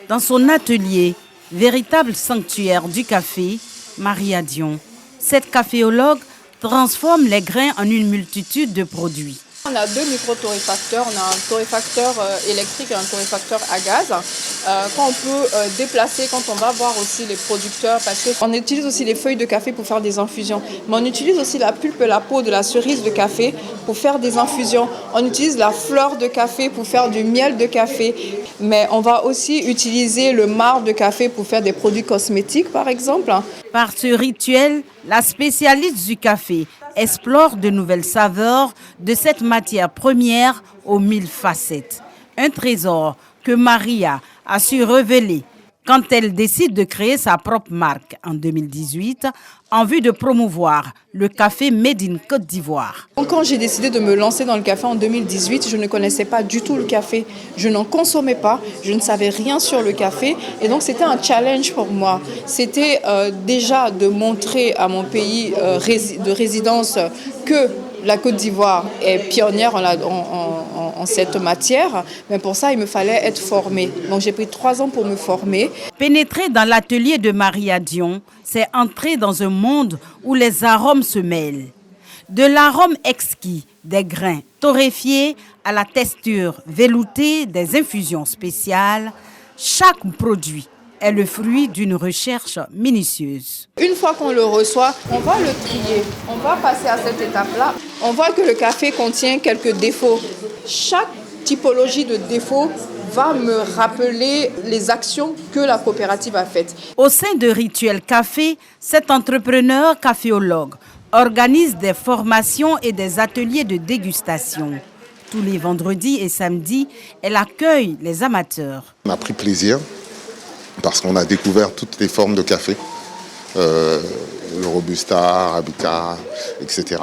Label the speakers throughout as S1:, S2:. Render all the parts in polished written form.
S1: Dans son atelier, véritable sanctuaire du café, Maria Dion, cette caféologue transforme les grains en une multitude de produits.
S2: On a deux micro-torréfacteurs, on a un torréfacteur électrique et un torréfacteur à gaz qu'on peut déplacer quand on va voir aussi les producteurs, parce qu'on utilise aussi les feuilles de café pour faire des infusions, mais on utilise aussi la pulpe et la peau de la cerise de café pour faire des infusions. On utilise la fleur de café pour faire du miel de café, mais on va aussi utiliser le marc de café pour faire des produits cosmétiques par exemple.
S1: Par ce rituel, la spécialiste du café explore de nouvelles saveurs de cette matière première aux 1000 facettes. Un trésor que Maria a su révéler quand elle décide de créer sa propre marque en 2018 en vue de promouvoir le café Made in Côte d'Ivoire.
S2: Quand j'ai décidé de me lancer dans le café en 2018, je ne connaissais pas du tout le café. Je n'en consommais pas, je ne savais rien sur le café et donc c'était un challenge pour moi. C'était déjà de montrer à mon pays de résidence que la Côte d'Ivoire est pionnière en cette matière, mais pour ça, il me fallait être formée. Donc j'ai pris 3 ans pour me former.
S1: Pénétrer dans l'atelier de Maria Dion, c'est entrer dans un monde où les arômes se mêlent. De l'arôme exquis des grains torréfiés à la texture veloutée des infusions spéciales, chaque produit est le fruit d'une recherche minutieuse.
S2: Une fois qu'on le reçoit, on va le trier. On va passer à cette étape-là. On voit que le café contient quelques défauts. Chaque typologie de défaut va me rappeler les actions que la coopérative a faites.
S1: Au sein de Rituel Café, cet entrepreneur caféologue organise des formations et des ateliers de dégustation. Tous les vendredis et samedis, elle accueille les amateurs.
S3: On a pris plaisir parce qu'on a découvert toutes les formes de café, le Robusta, Arabica, etc.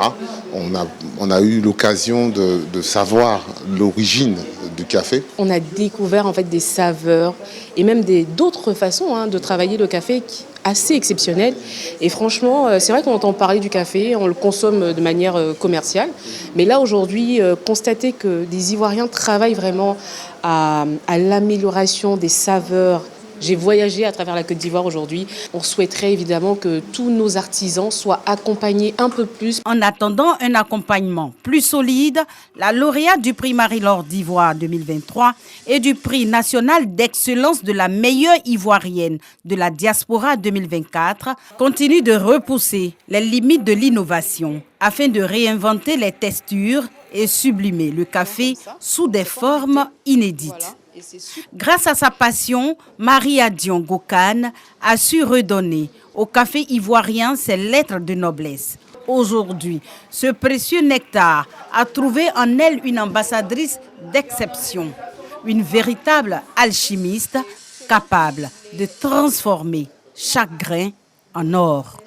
S3: On a eu l'occasion de savoir l'origine du café.
S4: On a découvert en fait des saveurs et même d'autres façons de travailler le café assez exceptionnelles. Et franchement, c'est vrai qu'on entend parler du café, on le consomme de manière commerciale. Mais là, aujourd'hui, constater que des Ivoiriens travaillent vraiment à l'amélioration des saveurs. J'ai voyagé à travers la Côte d'Ivoire aujourd'hui. On souhaiterait évidemment que tous nos artisans soient accompagnés un peu plus.
S1: En attendant un accompagnement plus solide, la lauréate du prix Marie-Laure d'Ivoire 2023 et du prix national d'excellence de la meilleure ivoirienne de la diaspora 2024 continue de repousser les limites de l'innovation afin de réinventer les textures et sublimer le café sous des formes inédites. Grâce à sa passion, Maria Dion Gokane a su redonner au café ivoirien ses lettres de noblesse. Aujourd'hui, ce précieux nectar a trouvé en elle une ambassadrice d'exception, une véritable alchimiste capable de transformer chaque grain en or.